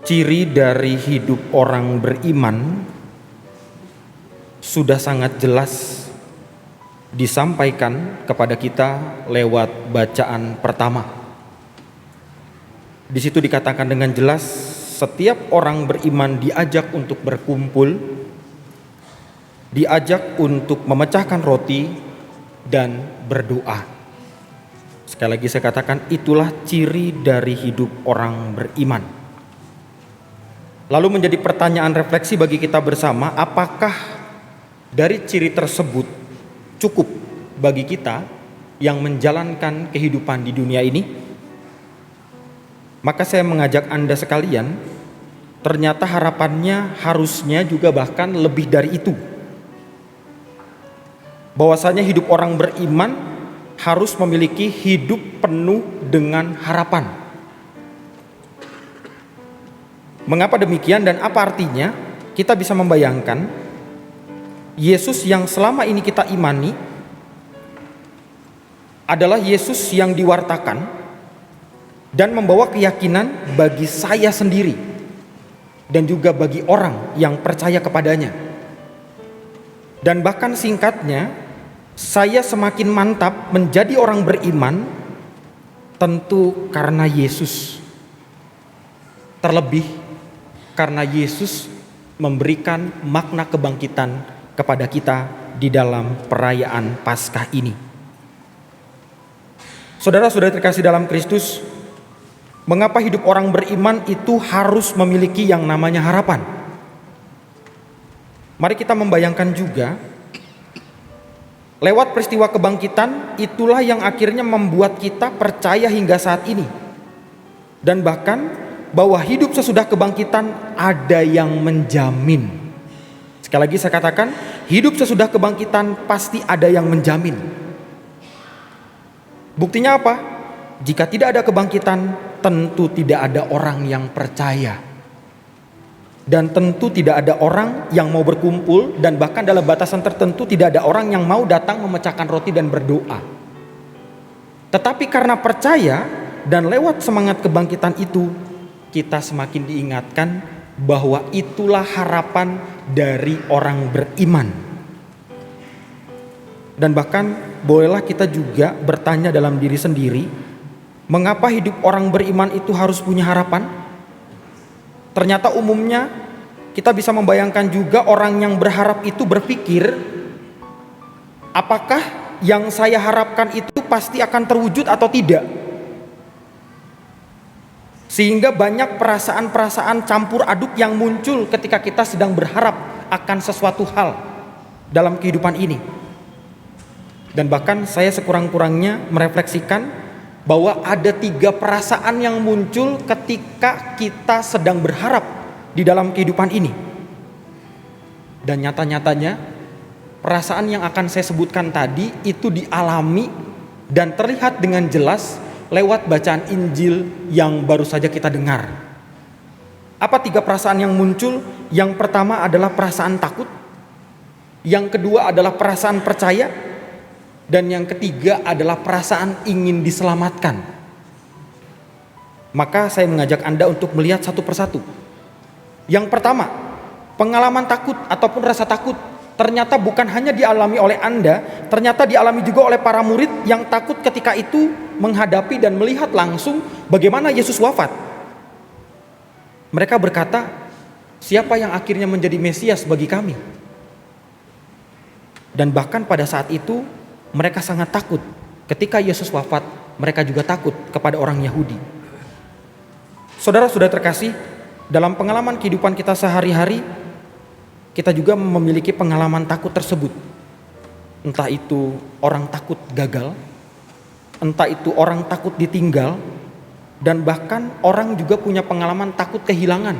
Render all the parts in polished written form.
Ciri dari hidup orang beriman sudah sangat jelas disampaikan kepada kita lewat bacaan pertama. Di situ dikatakan dengan jelas, setiap orang beriman diajak untuk berkumpul, diajak untuk memecahkan roti dan berdoa. Sekali lagi saya katakan, itulah ciri dari hidup orang beriman. Lalu menjadi pertanyaan refleksi bagi kita bersama, apakah dari ciri tersebut cukup bagi kita yang menjalankan kehidupan di dunia ini? Maka saya mengajak Anda sekalian, ternyata harapannya harusnya juga bahkan lebih dari itu. Bahwasanya hidup orang beriman harus memiliki hidup penuh dengan harapan. Mengapa demikian dan apa artinya? Kita bisa membayangkan Yesus yang selama ini kita imani adalah Yesus yang diwartakan dan membawa keyakinan bagi saya sendiri dan juga bagi orang yang percaya kepadanya. Dan bahkan singkatnya, saya semakin mantap menjadi orang beriman tentu karena Yesus. Terlebih karena Yesus memberikan makna kebangkitan kepada kita di dalam perayaan Paskah ini. Saudara-saudara terkasih dalam Kristus, mengapa hidup orang beriman itu harus memiliki yang namanya harapan? Mari kita membayangkan juga, lewat peristiwa kebangkitan itulah yang akhirnya membuat kita percaya hingga saat ini. Dan bahkan bahwa hidup sesudah kebangkitan ada yang menjamin. Sekali lagi saya katakan, hidup sesudah kebangkitan pasti ada yang menjamin. Buktinya apa? Jika tidak ada kebangkitan, tentu tidak ada orang yang percaya. Dan tentu tidak ada orang yang mau berkumpul, dan bahkan dalam batasan tertentu tidak ada orang yang mau datang memecahkan roti dan berdoa. Tetapi karena percaya dan lewat semangat kebangkitan itu, kita semakin diingatkan bahwa itulah harapan dari orang beriman. Dan bahkan bolehlah kita juga bertanya dalam diri sendiri, mengapa hidup orang beriman itu harus punya harapan? Ternyata umumnya kita bisa membayangkan juga orang yang berharap itu berpikir, apakah yang saya harapkan itu pasti akan terwujud atau tidak? Sehingga banyak perasaan-perasaan campur aduk yang muncul ketika kita sedang berharap akan sesuatu hal dalam kehidupan ini. Dan bahkan saya sekurang-kurangnya merefleksikan bahwa ada 3 perasaan yang muncul ketika kita sedang berharap di dalam kehidupan ini. Dan nyata-nyatanya perasaan yang akan saya sebutkan tadi itu dialami dan terlihat dengan jelas lewat bacaan Injil yang baru saja kita dengar. Apa 3 perasaan yang muncul? Yang pertama adalah perasaan takut, yang kedua adalah perasaan percaya, dan yang ketiga adalah perasaan ingin diselamatkan. Maka saya mengajak Anda untuk melihat satu persatu. Yang pertama, pengalaman takut ataupun rasa takut ternyata bukan hanya dialami oleh Anda, ternyata dialami juga oleh para murid yang takut ketika itu menghadapi dan melihat langsung bagaimana Yesus wafat. Mereka berkata, siapa yang akhirnya menjadi Mesias bagi kami? Dan bahkan pada saat itu mereka sangat takut. Ketika Yesus wafat, mereka juga takut kepada orang Yahudi. Saudara-saudara terkasih, dalam pengalaman kehidupan kita sehari-hari, kita juga memiliki pengalaman takut tersebut. Entah itu orang takut gagal, entah itu orang takut ditinggal, dan bahkan orang juga punya pengalaman takut kehilangan.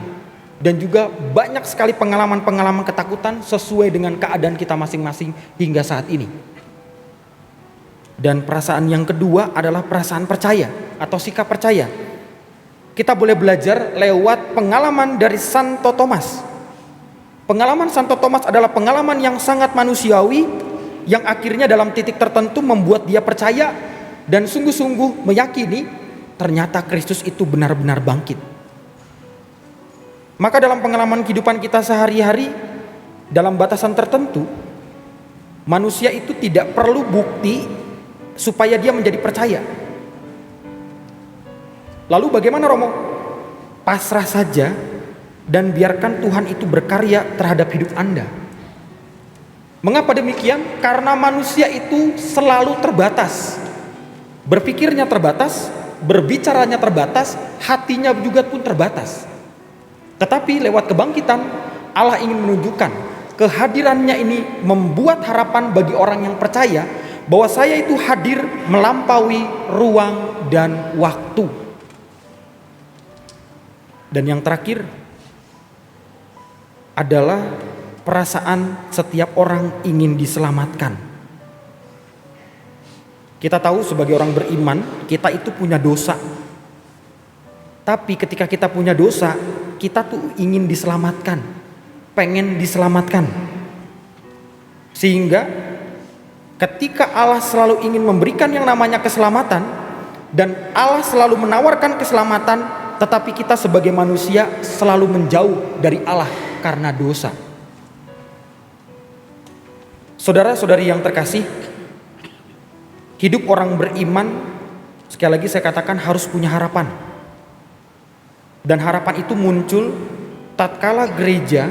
Dan juga banyak sekali pengalaman-pengalaman ketakutan sesuai dengan keadaan kita masing-masing hingga saat ini. Dan perasaan yang kedua adalah perasaan percaya atau sikap percaya. Kita boleh belajar lewat pengalaman dari Santo Thomas. Pengalaman Santo Thomas adalah pengalaman yang sangat manusiawi, yang akhirnya dalam titik tertentu membuat dia percaya dan sungguh-sungguh meyakini ternyata Kristus itu benar-benar bangkit. Maka dalam pengalaman kehidupan kita sehari-hari, dalam batasan tertentu, manusia itu tidak perlu bukti supaya dia menjadi percaya. Lalu bagaimana Romo? Pasrah saja dan biarkan Tuhan itu berkarya terhadap hidup Anda. Mengapa demikian? Karena manusia itu selalu terbatas. Berpikirnya terbatas, berbicaranya terbatas, hatinya juga pun terbatas. Tetapi lewat kebangkitan, Allah ingin menunjukkan kehadirannya ini membuat harapan bagi orang yang percaya bahwa saya itu hadir melampaui ruang dan waktu. Dan yang terakhir adalah perasaan setiap orang ingin diselamatkan. Kita tahu sebagai orang beriman, kita itu punya dosa. Tapi ketika kita punya dosa, kita tuh ingin diselamatkan, pengen diselamatkan. Sehingga ketika Allah selalu ingin memberikan yang namanya keselamatan, dan Allah selalu menawarkan keselamatan, tetapi kita sebagai manusia selalu menjauh dari Allah karena dosa. Saudara-saudari yang terkasih, hidup orang beriman, sekali lagi saya katakan, harus punya harapan. Dan harapan itu muncul tatkala gereja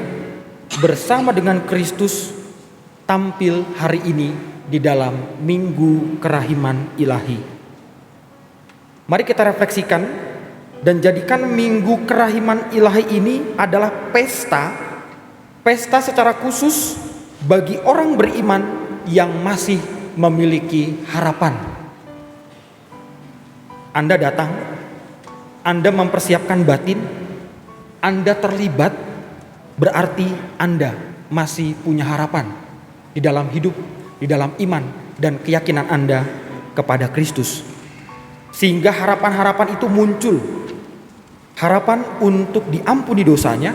bersama dengan Kristus tampil hari ini di dalam Minggu Kerahiman Ilahi. Mari kita refleksikan dan jadikan Minggu Kerahiman Ilahi ini adalah pesta secara khusus bagi orang beriman yang masih memiliki harapan. Anda datang, Anda mempersiapkan batin, Anda terlibat, berarti Anda masih punya harapan di dalam hidup, di dalam iman dan keyakinan Anda kepada Kristus. Sehingga harapan-harapan itu muncul. Harapan untuk diampuni dosanya,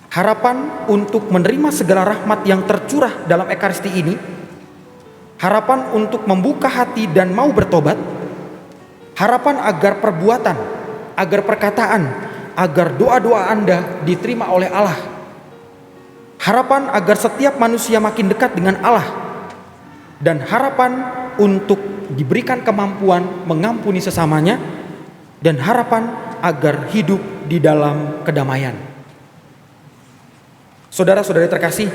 harapan untuk menerima segala rahmat yang tercurah dalam Ekaristi ini, harapan untuk membuka hati dan mau bertobat, harapan agar perbuatan, agar perkataan, agar doa-doa Anda diterima oleh Allah, harapan agar setiap manusia makin dekat dengan Allah, dan harapan untuk diberikan kemampuan mengampuni sesamanya, dan harapan agar hidup di dalam kedamaian. Saudara-saudari terkasih,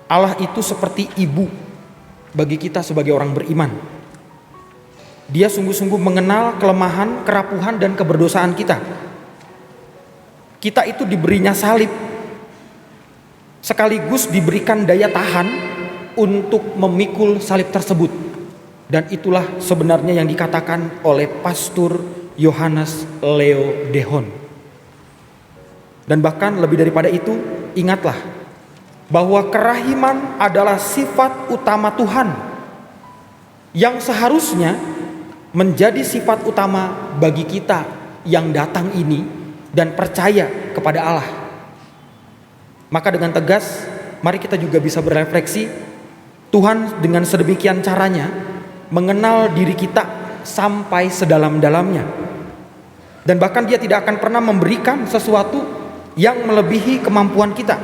Allah itu seperti ibu bagi kita sebagai orang beriman. Dia sungguh-sungguh mengenal kelemahan, kerapuhan, dan keberdosaan kita. Kita itu diberinya salib, sekaligus diberikan daya tahan untuk memikul salib tersebut. Dan itulah sebenarnya yang dikatakan oleh Pastor Yohanes Leo Dehon. Dan bahkan lebih daripada itu, ingatlah bahwa kerahiman adalah sifat utama Tuhan yang seharusnya menjadi sifat utama bagi kita yang datang ini dan percaya kepada Allah. Maka dengan tegas, mari kita juga bisa berefleksi, Tuhan dengan sedemikian caranya mengenal diri kita sampai sedalam-dalamnya. Dan bahkan Dia tidak akan pernah memberikan sesuatu yang melebihi kemampuan kita.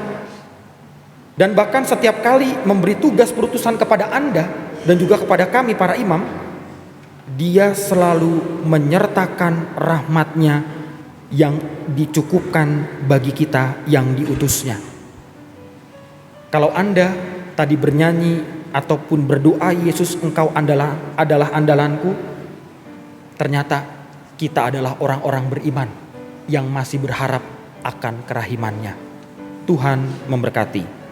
Dan bahkan setiap kali memberi tugas perutusan kepada Anda dan juga kepada kami para imam, Dia selalu menyertakan rahmat-Nya yang dicukupkan bagi kita yang diutusnya. Kalau Anda tadi bernyanyi ataupun berdoa, Yesus Engkau adalah andalanku, ternyata kita adalah orang-orang beriman yang masih berharap akan kerahiman-Nya. Tuhan memberkati.